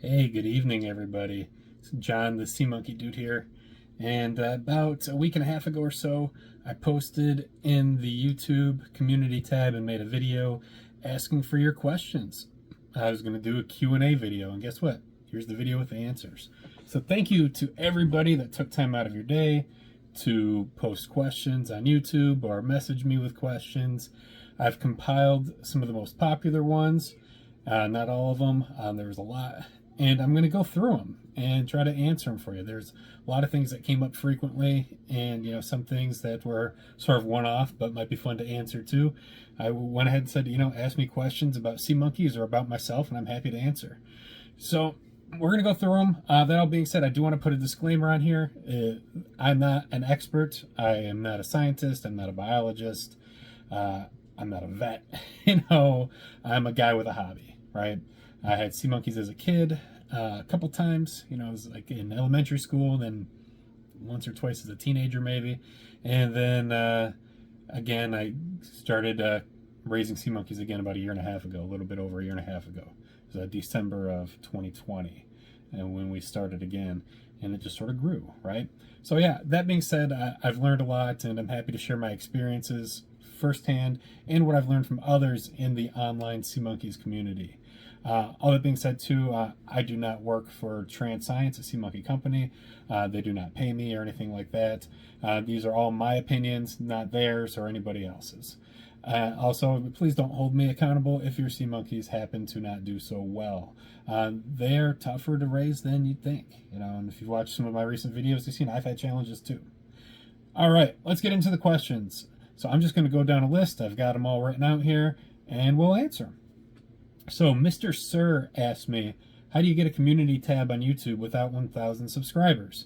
Hey, good evening, everybody. It's John, the Sea Monkey Dude here. And about a week and a half ago or so, I posted in the YouTube community tab and made a video asking for your questions. I was going to do a Q&A video, and guess what? Here's the video with the answers. So thank you to everybody that took time out of your day to post questions on YouTube or message me with questions. I've compiled some of the most popular ones, not all of them. There was a lot, and I'm going to go through them and try to answer them for you. There's a lot of things that came up frequently, and some things that were sort of one-off but might be fun to answer too. I went ahead and said, ask me questions about sea monkeys or about myself, and I'm happy to answer. So we're going to go through them. That all being said, I do want to put a disclaimer on here. I'm not an expert. I am not a scientist. I'm not a biologist. I'm not a vet. I'm a guy with a hobby, right? I had sea monkeys as a kid a couple times. I was like in elementary school, then once or twice as a teenager maybe. And then again, I started raising sea monkeys again about a year and a half ago, a little bit over a year and a half ago. It was December of 2020, and when we started again, and it just sort of grew, right? So yeah, that being said, I've learned a lot, and I'm happy to share my experiences firsthand and what I've learned from others in the online Sea Monkeys community. All that being said too, I do not work for Trans Science, a sea monkey company. They do not pay me or anything like that. These are all my opinions, not theirs or anybody else's. Also, please don't hold me accountable if your sea monkeys happen to not do so well. They're tougher to raise than you'd think, and if you've watched some of my recent videos, you've seen I've had challenges too. All right, let's get into the questions. So I'm just going to go down a list. I've got them all written out here, and we'll answer them. So Mr. Sir asked me, how do you get a community tab on YouTube without 1,000 subscribers?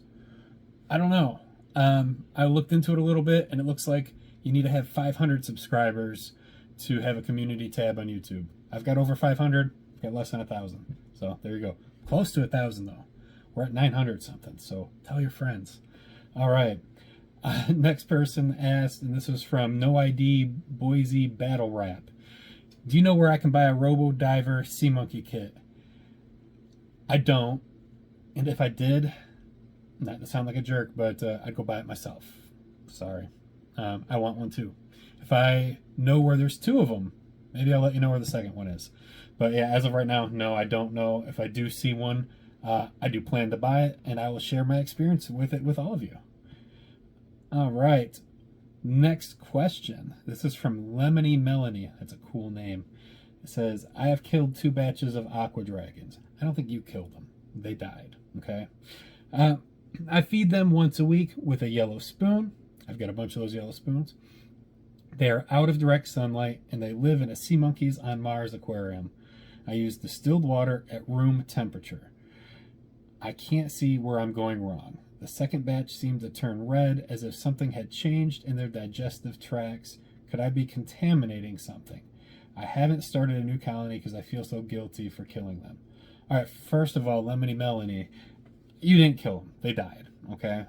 I don't know. I looked into it a little bit, and it looks like you need to have 500 subscribers to have a community tab on YouTube. I've got over 500, I've got less than 1,000. So there you go. Close to 1,000 though. We're at 900 something, so tell your friends. All right. Next person asked, and this was from No ID Boise Battle Rap. Do you know where I can buy a Robo Diver Sea Monkey kit? I don't. And if I did, not to sound like a jerk, but I'd go buy it myself. Sorry. I want one too. If I know where there's two of them, maybe I'll let you know where the second one is. But yeah, as of right now, no, I don't know. If I do see one, I do plan to buy it, and I will share my experience with it with all of you. All right. Next question. This is from Lemony Melanie. That's a cool name. It says, I have killed 2 batches of aqua dragons. I don't think you killed them. They died. Okay. I feed them once a week with a yellow spoon. I've got a bunch of those yellow spoons. They are out of direct sunlight, and they live in a Sea Monkeys on Mars aquarium. I use distilled water at room temperature. I can't see where I'm going wrong. The second batch seemed to turn red, as if something had changed in their digestive tracts. Could I be contaminating something? I haven't started a new colony because I feel so guilty for killing them. All right, first of all, Lemony Melanie, you didn't kill them. They died, okay?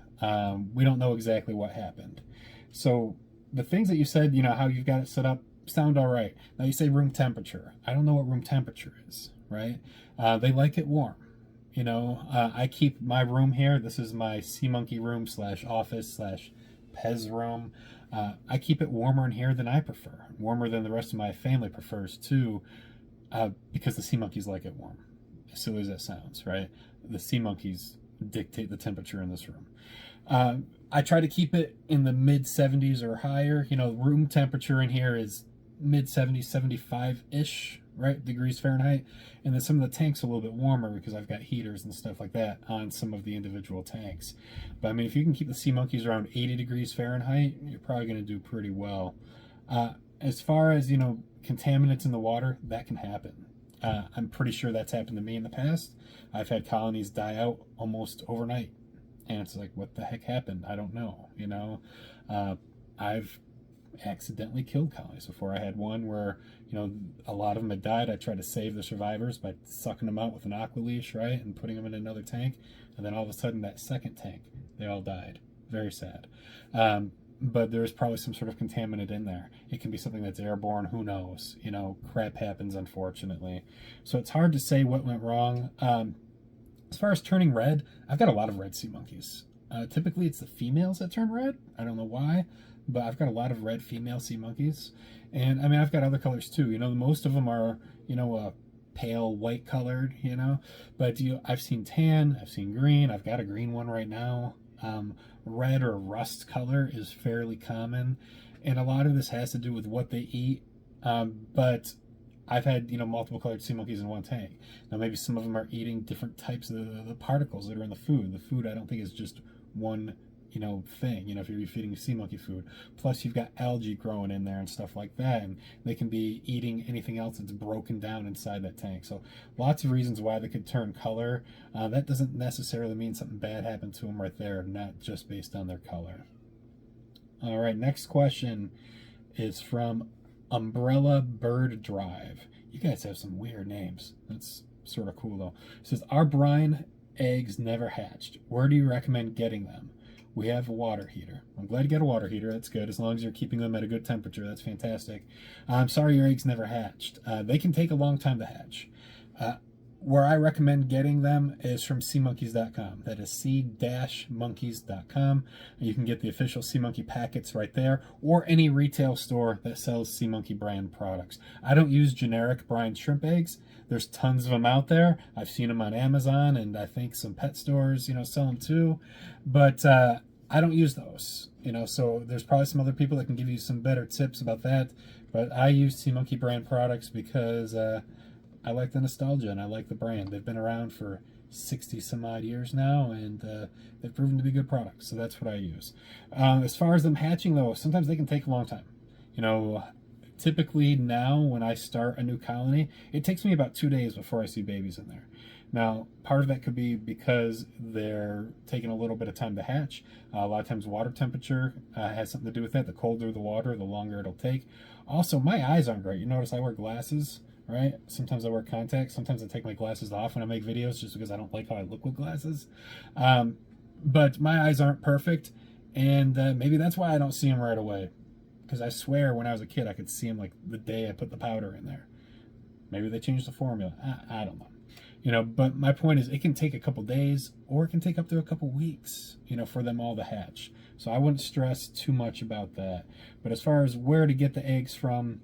We don't know exactly what happened. So the things that you said, how you've got it set up, sound all right. Now you say room temperature. I don't know what room temperature is, right? They like it warm. I keep my room here. This is my Sea Monkey room / office / Pez room. I keep it warmer in here than I prefer. Warmer than the rest of my family prefers too, because the Sea Monkeys like it warm. As silly as that sounds, right? The Sea Monkeys dictate the temperature in this room. I try to keep it in the mid 70s or higher. Room temperature in here is mid 70s, 75-ish, right, degrees Fahrenheit. And then some of the tanks are a little bit warmer because I've got heaters and stuff like that on some of the individual tanks. But I mean, if you can keep the Sea Monkeys around 80 degrees Fahrenheit, you're probably going to do pretty well. As far as, contaminants in the water, that can happen. I'm pretty sure that's happened to me in the past. I've had colonies die out almost overnight. And it's like, what the heck happened? I don't know, I've accidentally killed colonies before. I had one where, a lot of them had died. I tried to save the survivors by sucking them out with an aqua leash, right, and putting them in another tank. And then all of a sudden, that second tank, they all died. Very sad. But there's probably some sort of contaminant in there. It can be something that's airborne. Who knows? Crap happens, unfortunately. So it's hard to say what went wrong. As far as turning red, I've got a lot of red sea monkeys. Typically, it's the females that turn red. I don't know why, but I've got a lot of red female sea monkeys. And I mean, I've got other colors too. You know, most of them are, pale white colored, but I've seen tan, I've seen green, I've got a green one right now. Red or rust color is fairly common, and a lot of this has to do with what they eat. But I've had multiple colored sea monkeys in one tank. Now maybe some of them are eating different types of the particles that are in the food. The food I don't think is just one thing. If you're feeding sea monkey food, plus you've got algae growing in there and stuff like that, and they can be eating anything else that's broken down inside that tank. So lots of reasons why they could turn color. That doesn't necessarily mean something bad happened to them right there, not just based on their color. All right, next question is from Umbrella Bird Drive. You guys have some weird names. That's sort of cool though. It says, our brine eggs never hatched. Where do you recommend getting them? We have a water heater. I'm glad you got a water heater. That's good. As long as you're keeping them at a good temperature, that's fantastic. I'm sorry your eggs never hatched. They can take a long time to hatch. Where I recommend getting them is from SeaMonkeys.com. That is sea-monkeys.com. You can get the official Sea Monkey packets right there, or any retail store that sells Sea Monkey brand products. I don't use generic brine shrimp eggs. There's tons of them out there. I've seen them on Amazon, and I think some pet stores, sell them too. But I don't use those, so there's probably some other people that can give you some better tips about that. But I use Sea Monkey brand products because I like the nostalgia and I like the brand. They've been around for 60 some odd years now, and they've proven to be good products. So that's what I use. As far as them hatching though, sometimes they can take a long time. Typically now when I start a new colony, it takes me about 2 days before I see babies in there. Now, part of that could be because they're taking a little bit of time to hatch. A lot of times water temperature has something to do with that. The colder the water, the longer it'll take. Also, my eyes aren't great. You notice I wear glasses, right? Sometimes I wear contacts. Sometimes I take my glasses off when I make videos just because I don't like how I look with glasses. But my eyes aren't perfect, and maybe that's why I don't see them right away. Because I swear when I was a kid, I could see them like the day I put the powder in there. Maybe they changed the formula. I don't know. But my point is it can take a couple days, or it can take up to a couple weeks, for them all to hatch. So I wouldn't stress too much about that. But as far as where to get the eggs from,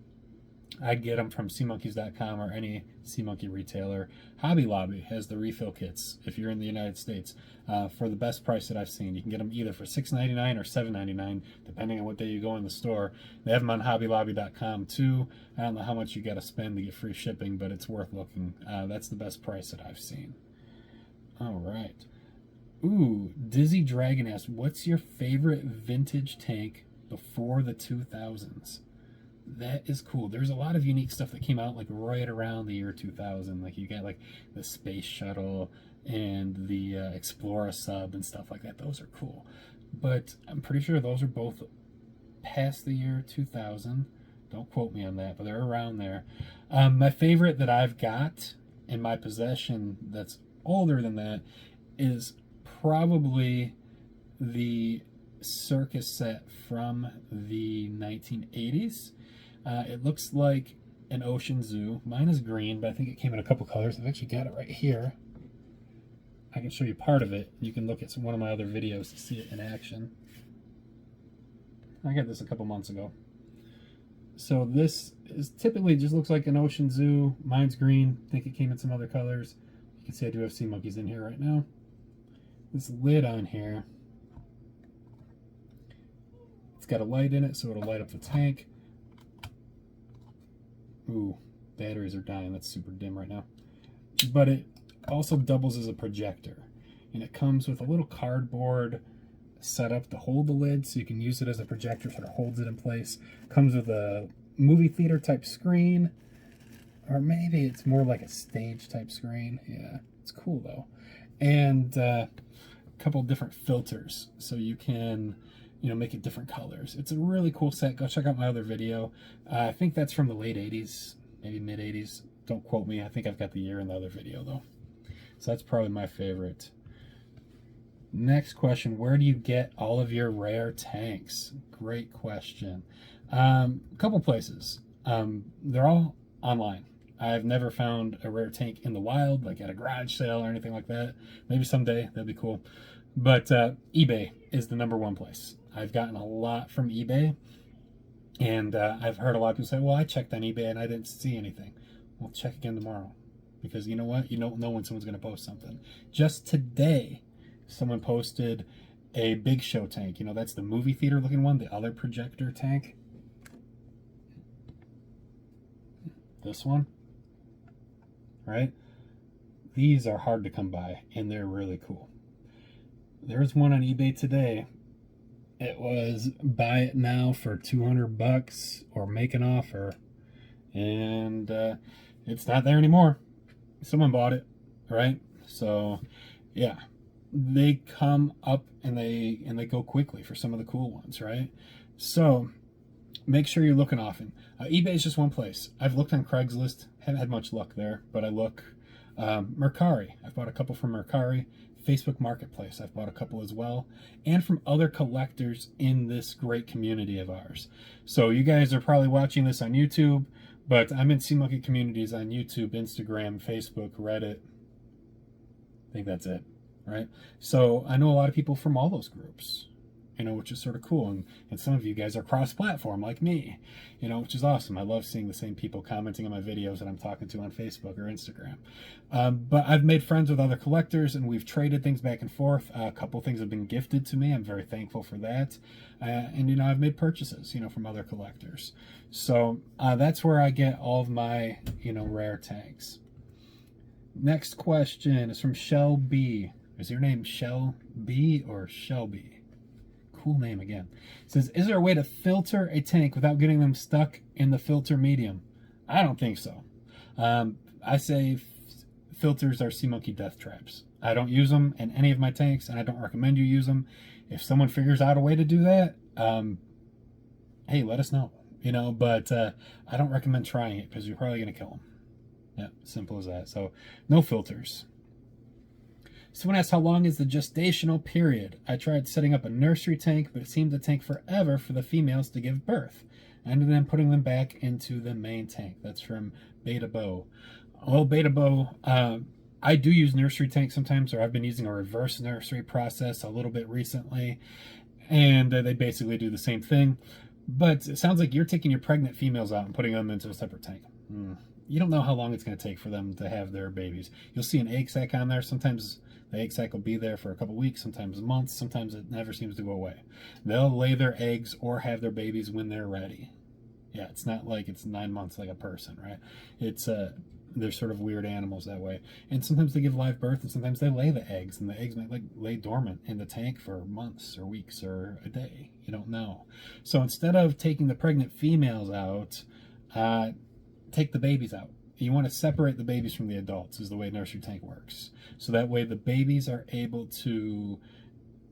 I'd get them from SeaMonkeys.com or any Sea Monkey retailer. Hobby Lobby has the refill kits if you're in the United States for the best price that I've seen. You can get them either for $6.99 or $7.99 depending on what day you go in the store. They have them on HobbyLobby.com too. I don't know how much you got to spend to get free shipping, but it's worth looking. That's the best price that I've seen. All right. Ooh, Dizzy Dragon asks, what's your favorite vintage tank before the 2000s? That is cool. There's a lot of unique stuff that came out like right around the year 2000. Like you got like the space shuttle and the Explorer sub and stuff like that. Those are cool. But I'm pretty sure those are both past the year 2000. Don't quote me on that, but they're around there. My favorite that I've got in my possession that's older than that is probably the circus set from the 1980s. It looks like an ocean zoo. Mine is green, but I think it came in a couple colors. I've actually got it right here. I can show you part of it. You can look at one of my other videos to see it in action. I got this a couple months ago. So this is typically just looks like an ocean zoo. Mine's green. I think it came in some other colors. You can see I do have sea monkeys in here right now. This lid on here, it's got a light in it, so it'll light up the tank. Ooh, batteries are dying. That's super dim right now. But it also doubles as a projector. And it comes with a little cardboard setup to hold the lid, so you can use it as a projector, sort of holds it in place. Comes with a movie theater type screen, or maybe it's more like a stage type screen. Yeah, it's cool though. And a couple different filters, so you can make it different colors. It's a really cool set. Go check out my other video. I think that's from the late 80s, maybe mid 80s. Don't quote me. I think I've got the year in the other video though. So that's probably my favorite. Next question, where do you get all of your rare tanks? Great question. A couple places. They're all online. I've never found a rare tank in the wild, like at a garage sale or anything like that. Maybe someday, that'd be cool. But eBay is the #1 place. I've gotten a lot from eBay, and I've heard a lot of people say, well, I checked on eBay and I didn't see anything. Well, check again tomorrow, because you know what? You don't know when someone's going to post something. Just today, someone posted a Big Show tank. You know, that's the movie theater looking one, the other projector tank. This one, right? These are hard to come by, and they're really cool. There's one on eBay today. It was buy it now for $200 or make an offer, and it's not there anymore. Someone bought it, right? So yeah, they come up and they go quickly for some of the cool ones, right? So make sure you're looking often. eBay is just one place. I've looked on Craigslist, haven't had much luck there, but I look. Mercari, I've bought a couple from Mercari. Facebook Marketplace, I've bought a couple as well, and from other collectors in this great community of ours. So you guys are probably watching this on YouTube, but I'm in SeaMonkey communities on YouTube, Instagram, Facebook, Reddit. I think that's it, right? So I know a lot of people from all those groups, you know, which is sort of cool. And some of you guys are cross-platform like me, you know, which is awesome. I love seeing the same people commenting on my videos that I'm talking to on Facebook or Instagram. But I've made friends with other collectors, and we've traded things back and forth. A couple things have been gifted to me. I'm very thankful for that. And, you know, I've made purchases, you know, from other collectors. So that's where I get all of my, you know, rare tanks. Next question is from Shell B. Is your name Shell B or Shelby? Cool name again. It says, is there a way to filter a tank without getting them stuck in the filter medium? I don't think so. I say filters are SeaMonkey death traps. I don't use them in any of my tanks, and I don't recommend you use them. If someone figures out a way to do that, hey, let us know. You know, but I don't recommend trying it, because you're probably going to kill them. Yeah, simple as that. So no filters. Someone asked, how long is the gestational period? I tried setting up a nursery tank, but it seemed to take forever for the females to give birth. And then putting them back into the main tank. That's from Beta Bow. Well, Beta Bow, I do use nursery tanks sometimes, or I've been using a reverse nursery process a little bit recently. And they basically do the same thing. But it sounds like you're taking your pregnant females out and putting them into a separate tank. You don't know how long it's going to take for them to have their babies. You'll see an egg sac on there. Sometimes the egg sac will be there for a couple weeks, sometimes months, sometimes it never seems to go away. They'll lay their eggs or have their babies when they're ready. Yeah, it's not like it's 9 months like a person, right? It's they're sort of weird animals that way. And sometimes they give live birth, and sometimes they lay the eggs, and the eggs might like lay dormant in the tank for months or weeks or a day. You don't know. So instead of taking the pregnant females out, take the babies out. You want to separate the babies from the adults, is the way nursery tank works. So that way the babies are able to,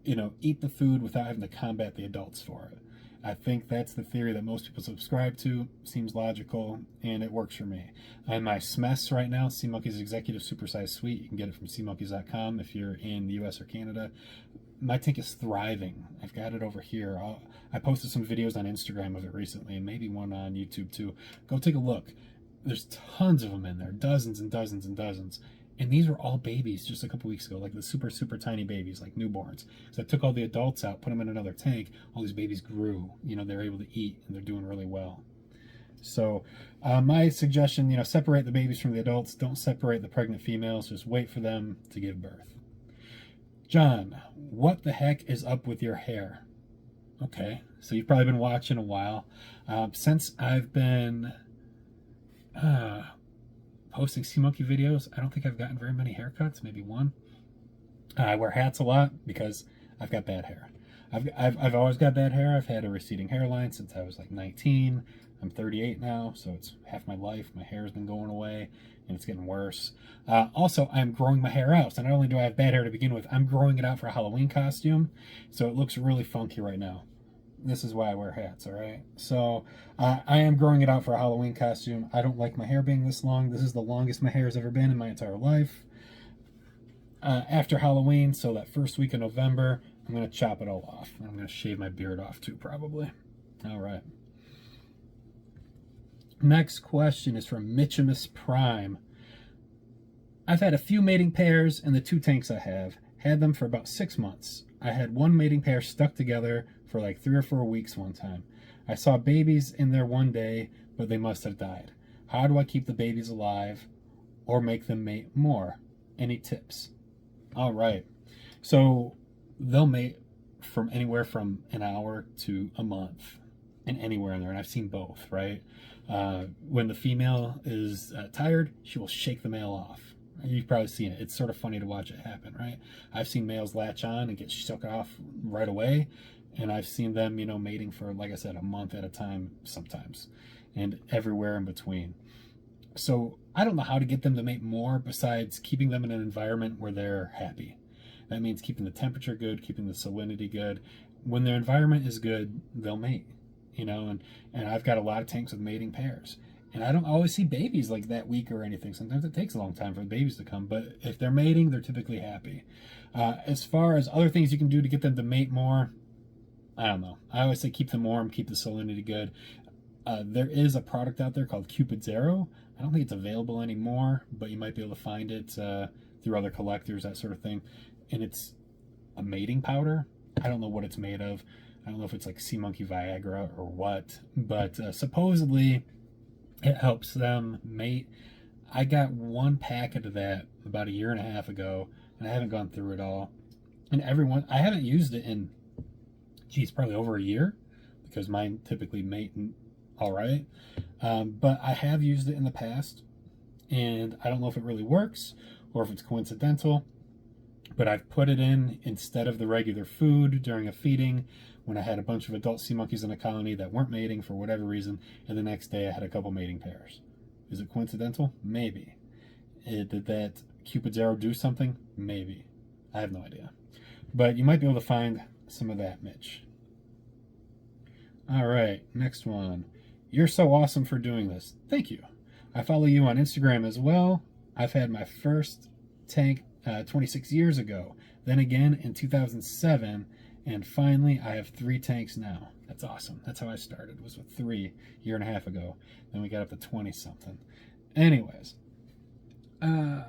you know, eat the food without having to combat the adults for it. I think that's the theory that most people subscribe to. Seems logical, and it works for me. And my SMES right now, SeaMonkey's Executive Supersize Suite, you can get it from SeaMonkeys.com if you're in the US or Canada. My tank is thriving. I've got it over here. I posted some videos on Instagram of it recently, and maybe one on YouTube too. Go take a look. There's tons of them in there, dozens and dozens and dozens. And these were all babies just a couple weeks ago, like the super, super tiny babies, like newborns. So I took all the adults out, put them in another tank. All these babies grew. You know, they're able to eat, and they're doing really well. So my suggestion, you know, separate the babies from the adults. Don't separate the pregnant females. Just wait for them to give birth. John, what the heck is up with your hair? Okay, so you've probably been watching a while. Since I've been posting SeaMonkey videos, I don't think I've gotten very many haircuts, maybe one. I wear hats a lot because I've got bad hair. I've always got bad hair. I've had a receding hairline since I was like 19. I'm 38 now, so it's half my life. My hair's been going away, and it's getting worse. Also, I'm growing my hair out. So not only do I have bad hair to begin with, I'm growing it out for a Halloween costume, so it looks really funky right now. This is why I wear hats, all right? So I am growing it out for a Halloween costume. I don't like my hair being this long. This is the longest my hair has ever been in my entire life. After Halloween, so that first week of November, I'm going to chop it all off. I'm going to shave my beard off too, probably. All right. Next question is from Mitchimus Prime. I've had a few mating pairs in the 2 tanks I have. Had them for about 6 months. I had one mating pair stuck together for like 3 or 4 weeks one time. I saw babies in there one day, but they must have died. How do I keep the babies alive or make them mate more? Any tips? All right. So they'll mate from anywhere from an hour to a month and anywhere in there. And I've seen both, right? When the female is tired, she will shake the male off. You've probably seen it. It's sort of funny to watch it happen, right? I've seen males latch on and get shook off right away. And I've seen them, mating for, like I said, a month at a time sometimes, and everywhere in between. So I don't know how to get them to mate more besides keeping them in an environment where they're happy. That means keeping the temperature good, keeping the salinity good. When their environment is good, they'll mate, and I've got a lot of tanks with mating pairs. And I don't always see babies like that week or anything. Sometimes it takes a long time for the babies to come, but if they're mating, they're typically happy. As far as other things you can do to get them to mate more, I don't know. I always say keep them warm, keep the salinity good. There is a product out there called Cupid Zero. I don't think it's available anymore, but you might be able to find it through other collectors, that sort of thing. And it's a mating powder. I don't know what it's made of. I don't know if it's like sea monkey Viagra or what, but supposedly it helps them mate. I got one packet of that about 1.5 years ago, and I haven't gone through it all. And I haven't used it in, probably over 1 year, because mine typically mate all right. But I have used it in the past, and I don't know if it really works or if it's coincidental, but I've put it in instead of the regular food during a feeding when I had a bunch of adult sea monkeys in a colony that weren't mating for whatever reason, and the next day I had a couple mating pairs. Is it coincidental? Maybe. Did that Cupid Zero do something? Maybe. I have no idea. But you might be able to find some of that, Mitch. All right, next one. You're so awesome for doing this. Thank you. I follow you on Instagram as well. I've had my first tank 26 years ago, then again in 2007, and finally I have 3 tanks now. That's awesome. That's how I started, was with 3 1.5 years ago. Then we got up to 20 something. Anyways, I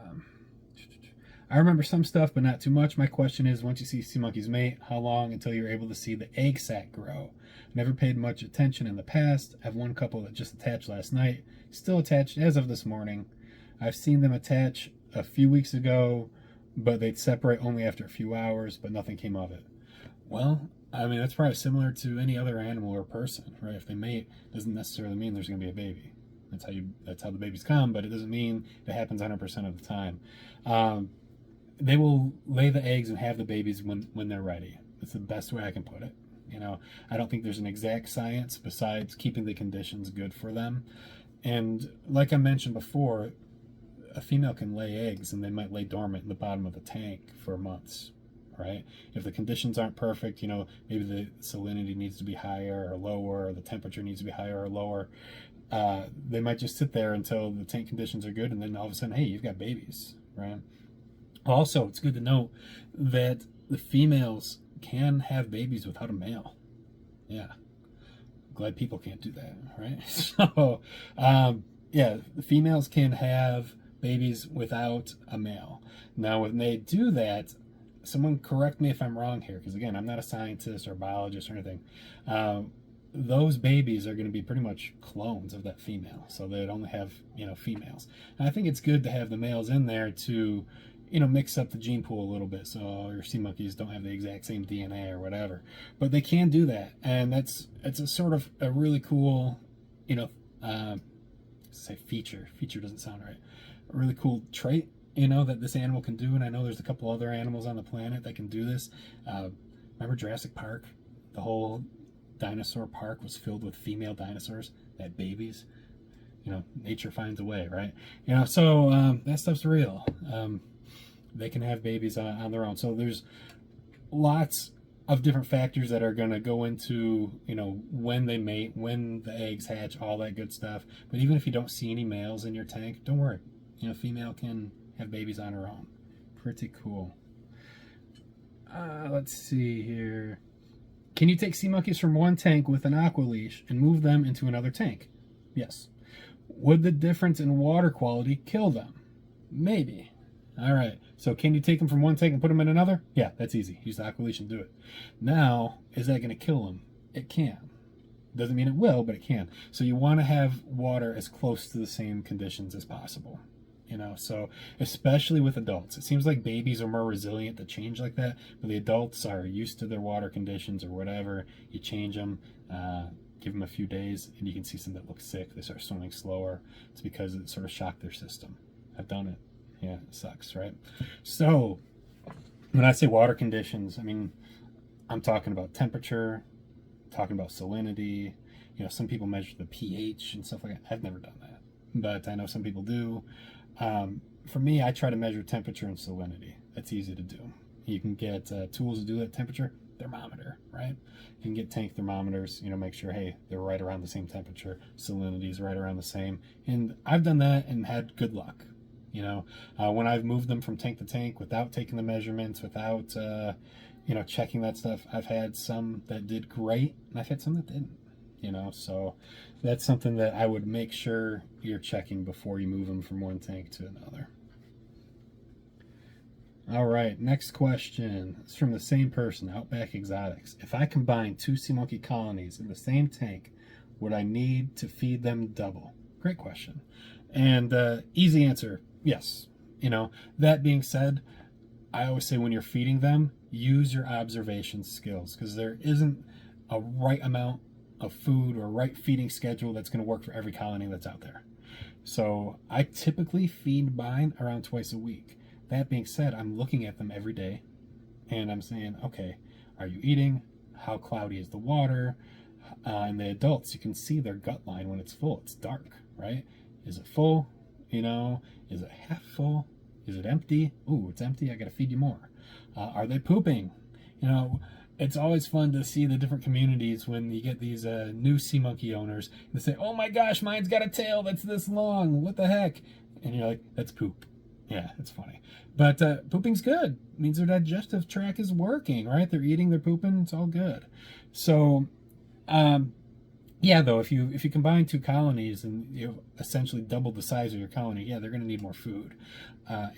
remember some stuff, but not too much. My question is, once you see sea monkeys mate, how long until you're able to see the egg sac grow? Never paid much attention in the past. I have one couple that just attached last night, still attached as of this morning. I've seen them attach a few weeks ago, but they'd separate only after a few hours, but nothing came of it. Well, I mean, that's probably similar to any other animal or person, right? If they mate, doesn't necessarily mean there's going to be a baby. That's how the babies come, but it doesn't mean it happens 100% of the time. They will lay the eggs and have the babies when they're ready. That's the best way I can put it. I don't think there's an exact science besides keeping the conditions good for them. And like I mentioned before, a female can lay eggs and they might lay dormant in the bottom of the tank for months, right? If the conditions aren't perfect, maybe the salinity needs to be higher or lower, or the temperature needs to be higher or lower. They might just sit there until the tank conditions are good, and then all of a sudden, hey, you've got babies, right? Also, it's good to note that the females can have babies without a male. Yeah. Glad people can't do that, right? So, yeah, the females can have babies without a male. Now, when they do that, someone correct me if I'm wrong here, because again, I'm not a scientist or a biologist or anything. Those babies are going to be pretty much clones of that female, so they'd only have females. And I think it's good to have the males in there to mix up the gene pool a little bit, so your sea monkeys don't have the exact same DNA or whatever. But they can do that, and it's a sort of a really cool, say feature. Feature doesn't sound right. A really cool trait, that this animal can do. And I know there's a couple other animals on the planet that can do this. Remember Jurassic Park? The whole dinosaur park was filled with female dinosaurs that had babies. Nature finds a way, right? So that stuff's real. They can have babies on their own. So there's lots of different factors that are going to go into, when they mate, when the eggs hatch, all that good stuff. But even if you don't see any males in your tank, don't worry. Female can have babies on her own. Pretty cool. Let's see here. Can you take sea monkeys from one tank with an aqua leash and move them into another tank? Yes. Would the difference in water quality kill them? Maybe. All right. So can you take them from one tank and put them in another? Yeah, that's easy. Use the aqualetion to do it. Now, is that going to kill them? It can. Doesn't mean it will, but it can. So you want to have water as close to the same conditions as possible. You know, so especially with adults, it seems like babies are more resilient to change like that, but the adults are used to their water conditions or whatever. You change them, give them a few days, and you can see some that look sick. They start swimming slower. It's because it sort of shocked their system. I've done it. Yeah, it sucks, right? So when I say water conditions, I mean, I'm talking about temperature, talking about salinity. You know, some people measure the pH and stuff like that. I've never done that, but I know some people do. For me, I try to measure temperature and salinity. That's easy to do. You can get tools to do that. Temperature, thermometer, right? You can get tank thermometers, you know, make sure, hey, they're right around the same temperature. Salinity is right around the same. And I've done that and had good luck. You know, when I've moved them from tank to tank without taking the measurements, without, you know, checking that stuff, I've had some that did great and I've had some that didn't. You know, so that's something that I would make sure you're checking before you move them from one tank to another. All right, next question. It's from the same person, Outback Exotics. If I combine 2 sea monkey colonies in the same tank, would I need to feed them double? Great question. And easy answer, yes. You know, that being said, I always say when you're feeding them, use your observation skills, because there isn't a right amount of food or right feeding schedule that's going to work for every colony that's out there. So I typically feed mine around twice a week. That being said, I'm looking at them every day and I'm saying, okay, are you eating? How cloudy is the water? And the adults, you can see their gut line when it's full. It's dark, right? Is it full? You know, is it half full? Is it empty? Ooh, it's empty. I got to feed you more. Are they pooping? You know, it's always fun to see the different communities when you get these new sea monkey owners. They say, oh my gosh, mine's got a tail that's this long. What the heck? And you're like, that's poop. Yeah, it's funny. But pooping's good. It means their digestive tract is working, right? They're eating, they're pooping, it's all good. So, yeah, though, if you combine 2 colonies and you essentially double the size of your colony, yeah, they're going to need more food.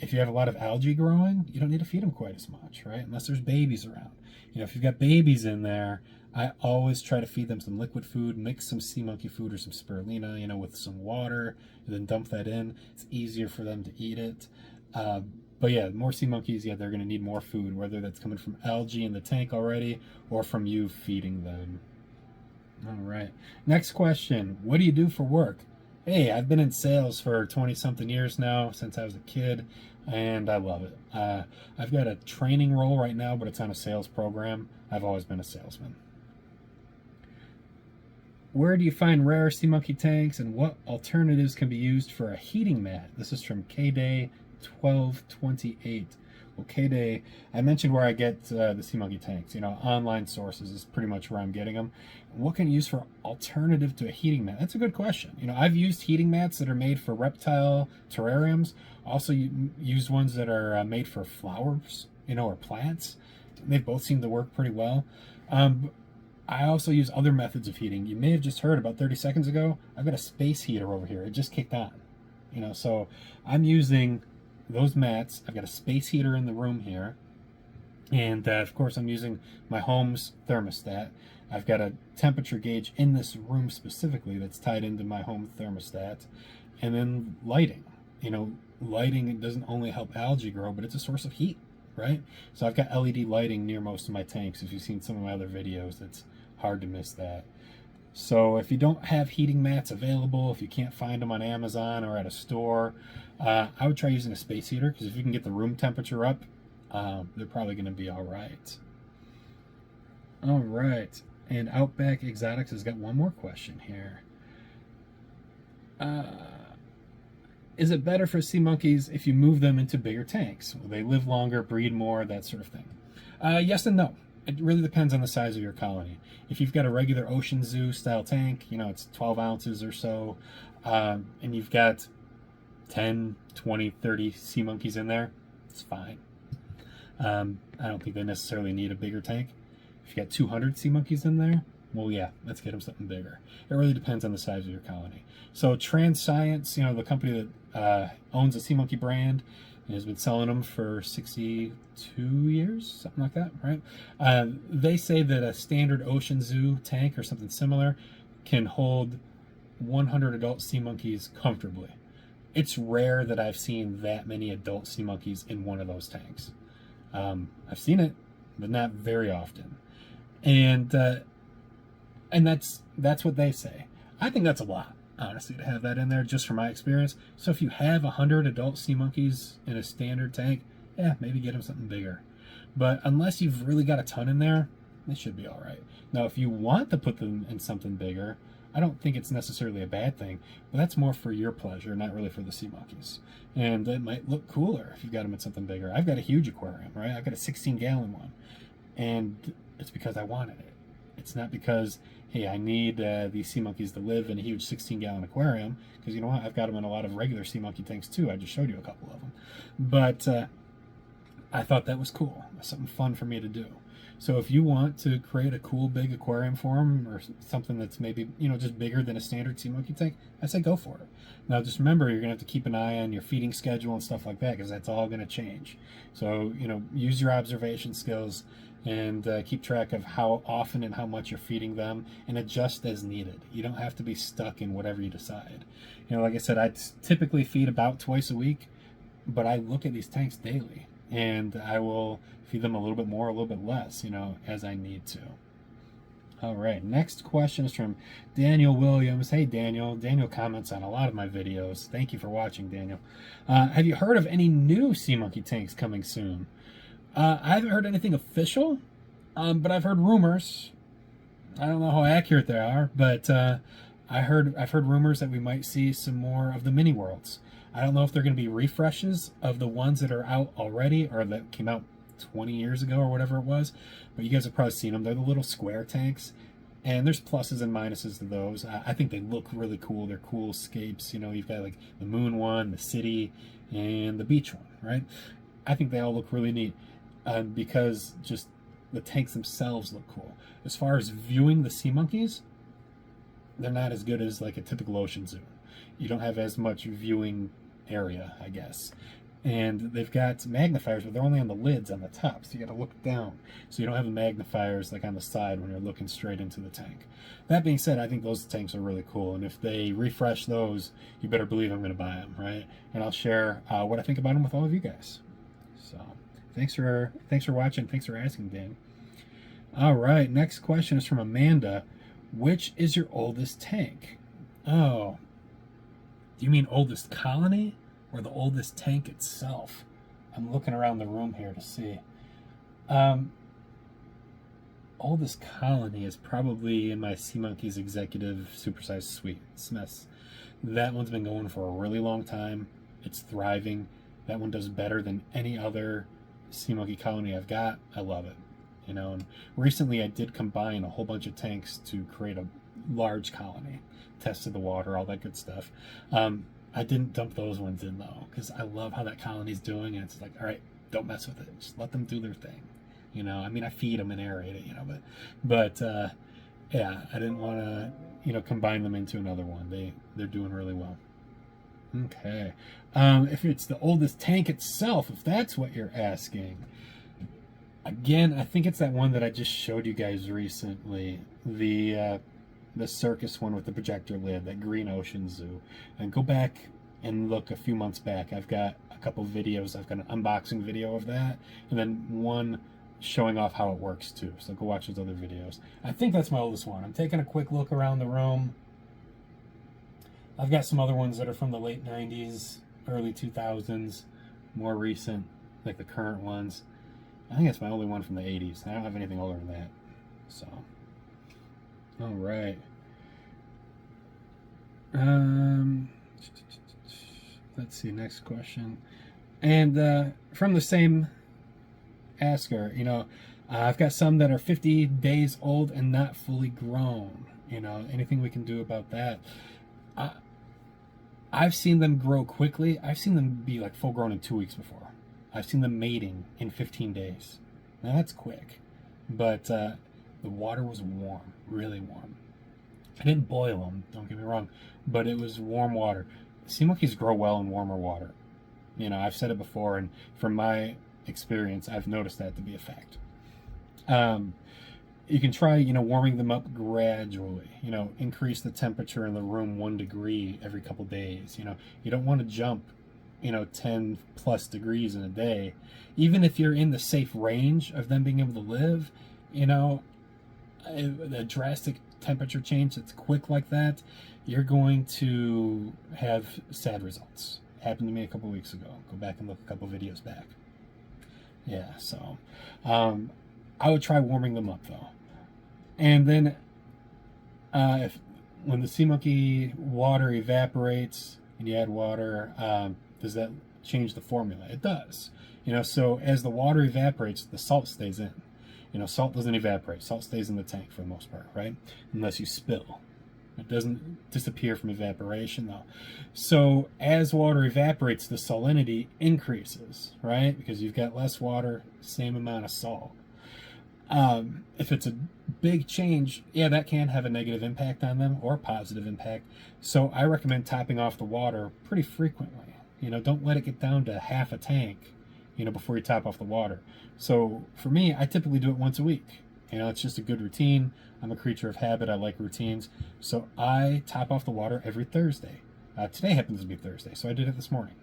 If you have a lot of algae growing, you don't need to feed them quite as much, right? Unless there's babies around. You know, if you've got babies in there, I always try to feed them some liquid food, mix some sea monkey food or some spirulina, you know, with some water, and then dump that in. It's easier for them to eat it. But yeah, more sea monkeys, yeah, they're going to need more food, whether that's coming from algae in the tank already or from you feeding them. All right. Next question. What do you do for work? Hey, I've been in sales for 20-something years now, since I was a kid, and I love it. I've got a training role right now, but it's on a sales program. I've always been a salesman. Where do you find rare sea monkey tanks, and what alternatives can be used for a heating mat? This is from KDay1228. Well, KDay, I mentioned where I get the sea monkey tanks. You know, online sources is pretty much where I'm getting them. What can you use for alternative to a heating mat? That's a good question. You know, I've used heating mats that are made for reptile terrariums. Also used ones that are made for flowers, you know, or plants. They both seem to work pretty well. I also use other methods of heating. You may have just heard about 30 seconds ago, I've got a space heater over here. It just kicked on. You know, so I'm using those mats. I've got a space heater in the room here. And of course, I'm using my home's thermostat. I've got a temperature gauge in this room specifically that's tied into my home thermostat. And then lighting. You know, lighting doesn't only help algae grow, but it's a source of heat, right? So I've got LED lighting near most of my tanks. If you've seen some of my other videos, it's hard to miss that. So if you don't have heating mats available, if you can't find them on Amazon or at a store, I would try using a space heater, because if you can get the room temperature up, they're probably going to be all right. All right. And Outback Exotics has got one more question here. Is it better for sea monkeys if you move them into bigger tanks? Will they live longer, breed more, that sort of thing? Yes and no. It really depends on the size of your colony. If you've got a regular ocean zoo style tank, you know, it's 12 ounces or so, and you've got 10, 20, 30 sea monkeys in there, it's fine. I don't think they necessarily need a bigger tank. If you got 200 sea monkeys in there, Well, yeah, let's get them something bigger. It really depends on the size of your colony. So Transscience, the company that owns the Sea Monkey brand, has been selling them for 62 years, something like that, right? They say that a standard Ocean Zoo tank or something similar can hold 100 adult sea monkeys comfortably. It's rare that I've seen that many adult sea monkeys in one of those tanks. I've seen it, but not very often. And that's what they say. I think that's a lot, honestly, to have that in there, just from my experience. So if you have 100 adult sea monkeys in a standard tank, yeah, maybe get them something bigger. But unless you've really got a ton in there, it should be all right. Now, if you want to put them in something bigger, I don't think it's necessarily a bad thing, but that's more for your pleasure, not really for the sea monkeys. And it might look cooler if you've got them in something bigger. I've got a huge aquarium, right? I've got a 16-gallon one, and it's because I wanted it. It's not because, hey, I need these sea monkeys to live in a huge 16-gallon aquarium, because you know what? I've got them in a lot of regular sea monkey tanks too. I just showed you a couple of them. But I thought that was cool, something fun for me to do. So if you want to create a cool big aquarium for them, or something that's maybe, just bigger than a standard sea monkey tank, I say go for it. Now just remember, you're going to have to keep an eye on your feeding schedule and stuff like that, because that's all going to change. So, use your observation skills and keep track of how often and how much you're feeding them, and adjust as needed. You don't have to be stuck in whatever you decide. Like I said, I typically feed about twice a week, but I look at these tanks daily, and I will feed them a little bit more, a little bit less, as I need to. All right, next question is from Daniel Williams. Hey, Daniel. Daniel comments on a lot of my videos. Thank you for watching, Daniel. Have you heard of any new sea monkey tanks coming soon? I haven't heard anything official, but I've heard rumors. I don't know how accurate they are, but I've heard rumors that we might see some more of the mini worlds. I don't know if they're going to be refreshes of the ones that are out already, or that came out 20 years ago or whatever it was, but you guys have probably seen them. They're the little square tanks, and there's pluses and minuses to those. I think they look really cool. They're cool escapes. You've got like the moon one, the city, and the beach one, right? I think they all look really neat because just the tanks themselves look cool. As far as viewing the sea monkeys, they're not as good as like a typical ocean zoo. You don't have as much viewing area, I guess. And they've got magnifiers, but they're only on the lids on the top, so you got to look down. So you don't have the magnifiers like on the side when you're looking straight into the tank. That being said, I think those tanks are really cool, and if they refresh those, you better believe I'm going to buy them, right? And I'll share what I think about them with all of you guys. So thanks for watching. Thanks for asking, Dan. All right, next question is from Amanda. Which is your oldest tank? Oh, do you mean oldest colony or the oldest tank itself? I'm looking around the room here to see. Oldest colony is probably in my Sea Monkeys Executive Supersized Suite, SMES. That one's been going for a really long time. It's thriving. That one does better than any other Sea Monkey colony I've got. I love it. And recently I did combine a whole bunch of tanks to create a large colony, tested the water, all that good stuff. I didn't dump those ones in though, because I love how that colony's doing, and it's like, all right, don't mess with it. Just let them do their thing. I feed them and aerate it, but yeah, I didn't want to, combine them into another one. They're doing really well. Okay. If it's the oldest tank itself, if that's what you're asking, again, I think it's that one that I just showed you guys recently, the circus one with the projector lid, that Green Ocean Zoo. And go back and look a few months back. I've got a couple videos. I've got an unboxing video of that, and then one showing off how it works too. So go watch those other videos. I think that's my oldest one. I'm taking a quick look around the room. I've got some other ones that are from the late 90s, early 2000s, more recent, like the current ones. I think that's my only one from the 80s. I don't have anything older than that. So, all right. Let's see, next question. And from the same asker, I've got some that are 50 days old and not fully grown. Anything we can do about that? I've seen them grow quickly. I've seen them be like full grown in 2 weeks before. I've seen them mating in 15 days. Now that's quick, but the water was warm, really warm. I didn't boil them, don't get me wrong, but it was warm water. Sea monkeys grow well in warmer water. You know, I've said it before, and from my experience, I've noticed that to be a fact. You can try, warming them up gradually. Increase the temperature in the room 1 degree every couple days. You don't want to jump, 10 plus degrees in a day. Even if you're in the safe range of them being able to live, a drastic temperature change that's quick like that, you're going to have sad results. Happened to me a couple weeks ago. Go back and look a couple videos back. Yeah, so I would try warming them up though. And then when the sea monkey water evaporates and you add water, does that change the formula? It does. So as the water evaporates, the salt stays in. Salt doesn't evaporate. Salt stays in the tank for the most part, right? Unless you spill. It doesn't disappear from evaporation, though. So as water evaporates, the salinity increases, right? Because you've got less water, same amount of salt. If it's a big change, yeah, that can have a negative impact on them or a positive impact. So I recommend topping off the water pretty frequently. Don't let it get down to half a tank, before you top off the water. So for me, I typically do it once a week. It's just a good routine. I'm a creature of habit. I like routines. So I top off the water every Thursday. Today happens to be Thursday, so I did it this morning.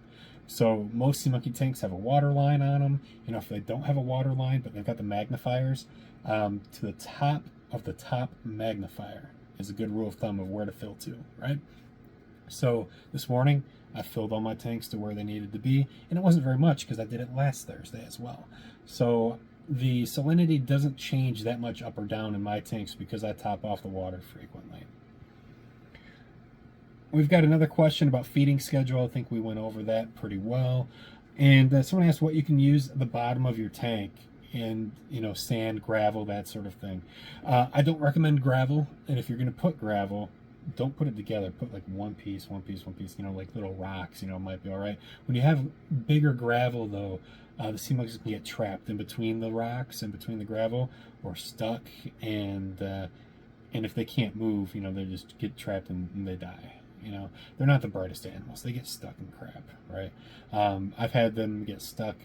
So most sea monkey tanks have a water line on them. If they don't have a water line, but they've got the magnifiers, to the top of the top magnifier is a good rule of thumb of where to fill to, right? So this morning, I filled all my tanks to where they needed to be, and it wasn't very much because I did it last Thursday as well. So the salinity doesn't change that much up or down in my tanks because I top off the water frequently. We've got another question about feeding schedule. I think we went over that pretty well. And someone asked what you can use at the bottom of your tank, and sand, gravel, that sort of thing. I don't recommend gravel, and if you're going to put gravel, don't put it together. Put like one piece, like little rocks, might be all right. When you have bigger gravel though, the sea monkeys can get trapped in between the rocks and between the gravel, or stuck, and if they can't move, they just get trapped and they die. They're not the brightest animals. They get stuck in crap, right? I've had them get stuck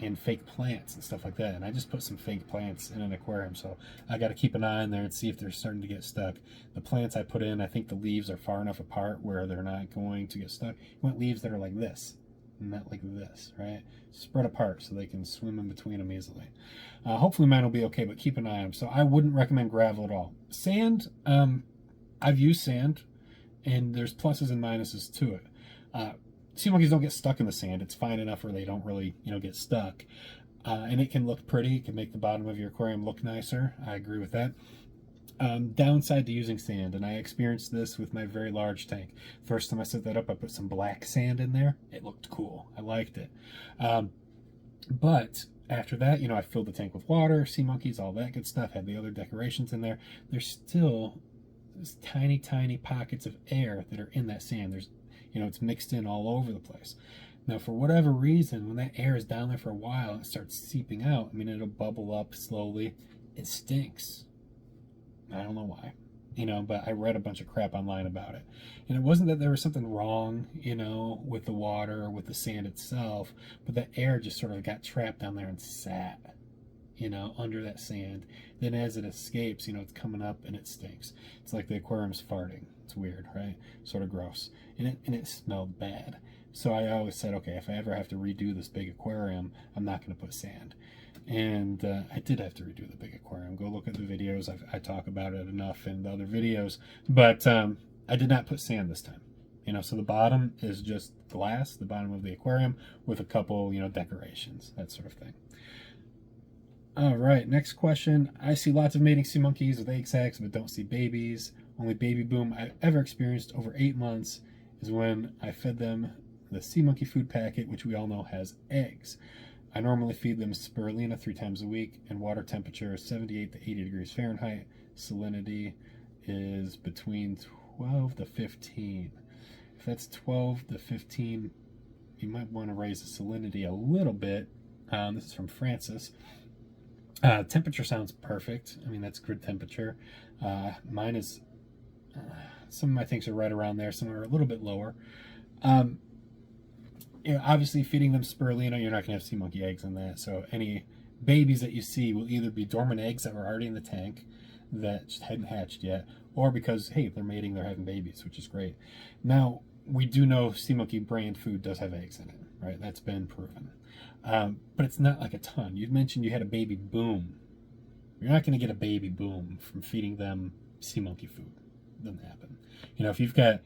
in fake plants and stuff like that, and I just put some fake plants in an aquarium, so I got to keep an eye on there and see if they're starting to get stuck. The plants I put in, I think the leaves are far enough apart where they're not going to get stuck. You want leaves that are like this, not like this, right? Spread apart so they can swim in between them easily. Hopefully mine will be okay, but keep an eye on them. So I wouldn't recommend gravel at all. Sand, I've used sand, and there's pluses and minuses to it. Sea monkeys don't get stuck in the sand. It's fine enough where they don't really, get stuck. And it can look pretty. It can make the bottom of your aquarium look nicer. I agree with that. Downside to using sand, and I experienced this with my very large tank. First time I set that up, I put some black sand in there. It looked cool. I liked it. But after that, I filled the tank with water, sea monkeys, all that good stuff, had the other decorations in there. There's still tiny, tiny pockets of air that are in that sand. There's it's mixed in all over the place. Now, for whatever reason, when that air is down there for a while, it starts seeping out. It'll bubble up slowly. It stinks. I don't know why, but I read a bunch of crap online about it. And it wasn't that there was something wrong, with the water or with the sand itself, but the air just sort of got trapped down there and sat, under that sand. Then as it escapes, it's coming up and it stinks. It's like the aquarium's farting. It's weird, right? Sort of gross. And it smelled bad. So I always said, okay, if I ever have to redo this big aquarium, I'm not going to put sand. And I did have to redo the big aquarium. Go look at the videos. I talk about it enough in the other videos. But I did not put sand this time. So the bottom is just glass, the bottom of the aquarium, with a couple, decorations, that sort of thing. All right, next question. I see lots of mating sea monkeys with egg sacs, but don't see babies. Only baby boom I've ever experienced over 8 months is when I fed them the sea monkey food packet, which we all know has eggs. I normally feed them spirulina 3 times a week, and water temperature is 78 to 80 degrees Fahrenheit. Salinity is between 12 to 15. If that's 12 to 15, you might want to raise the salinity a little bit. This is from Francis. Temperature sounds perfect. I mean, that's good temperature. Mine is, some of my things are right around there, some are a little bit lower. You know, obviously feeding them spirulina, you're not going to have sea monkey eggs in that. So any babies that you see will either be dormant eggs that were already in the tank that just hadn't hatched yet, or because, hey, they're mating, they're having babies, which is great. Now, we do know sea monkey brand food does have eggs in it, right? That's been proven. But it's not like a ton. You mentioned you had a baby boom. You're not going to get a baby boom from feeding them sea monkey food. It doesn't happen. You know, if you've got,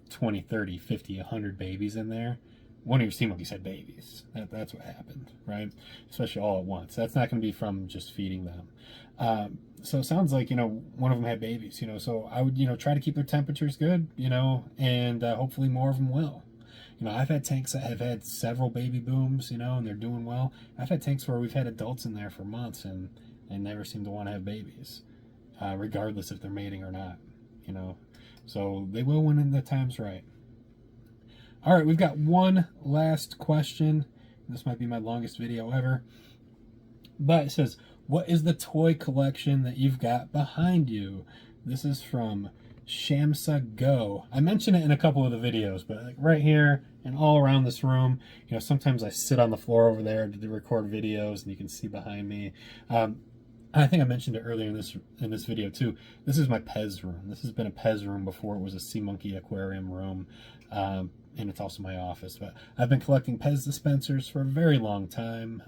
20, 30, 50, 100 babies in there, one of your sea monkeys had babies. That's what happened, right? Especially all at once. That's not going to be from just feeding them. So it sounds like, one of them had babies, so I would, try to keep their temperatures good, and hopefully more of them will. I've had tanks that have had several baby booms, and they're doing well. I've had tanks where we've had adults in there for months and never seem to want to have babies, regardless if they're mating or not, So they will when the time's right. All right, we've got one last question. This might be my longest video ever. But it says, what is the toy collection that you've got behind you? This is from Shamsa Go. I mentioned it in a couple of the videos, but like right here and all around this room, sometimes I sit on the floor over there to record videos, and you can see behind me. I think I mentioned it earlier in this video too. This is my Pez room. This has been a Pez room before it was a sea monkey aquarium room, and it's also my office. But I've been collecting Pez dispensers for a very long time,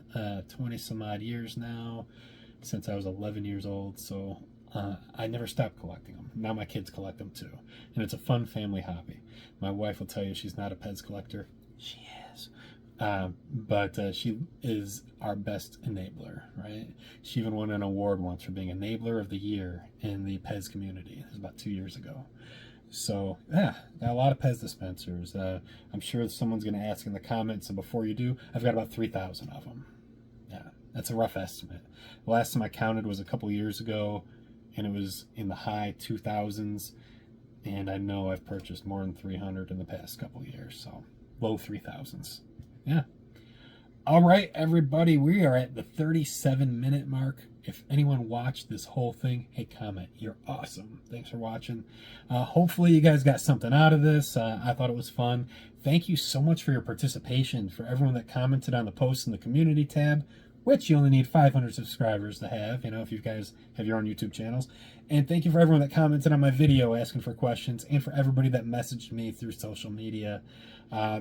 20 some odd years now, since I was 11 years old. So I never stopped collecting them. Now my kids collect them too, and it's a fun family hobby. My wife will tell you she's not a Pez collector. She is. But she is our best enabler, right? She even won an award once for being Enabler of the Year in the Pez community. It was about 2 years ago. So, yeah, got a lot of Pez dispensers. I'm sure someone's going to ask in the comments, so before you do, I've got about 3,000 of them. Yeah, that's a rough estimate. The last time I counted was a couple years ago, and it was in the high 2,000s, and I know I've purchased more than 300 in the past couple years, so low 3,000s. Yeah. All right, everybody, we are at the 37-minute mark. If anyone watched this whole thing, hey, comment. You're awesome. Thanks for watching. Hopefully you guys got something out of this. I thought it was fun. Thank you so much for your participation, for everyone that commented on the post in the community tab, which you only need 500 subscribers to have, if you guys have your own YouTube channels. And thank you for everyone that commented on my video asking for questions, and for everybody that messaged me through social media.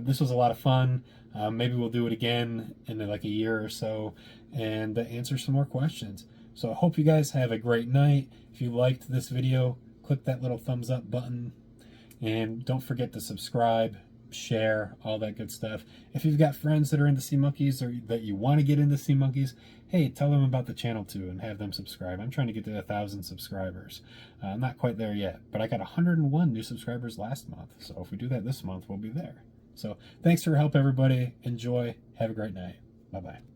This was a lot of fun. Maybe we'll do it again in like a year or so and answer some more questions. So I hope you guys have a great night. If you liked this video, click that little thumbs up button, and don't forget to subscribe, share, all that good stuff. If you've got friends that are into sea monkeys, or that you want to get into sea monkeys, hey, tell them about the channel too and have them subscribe. I'm trying to get to 1,000 subscribers. I'm not quite there yet, but I got 101 new subscribers last month. So if we do that this month, we'll be there. So thanks for your help, everybody. Enjoy. Have a great night. Bye-bye.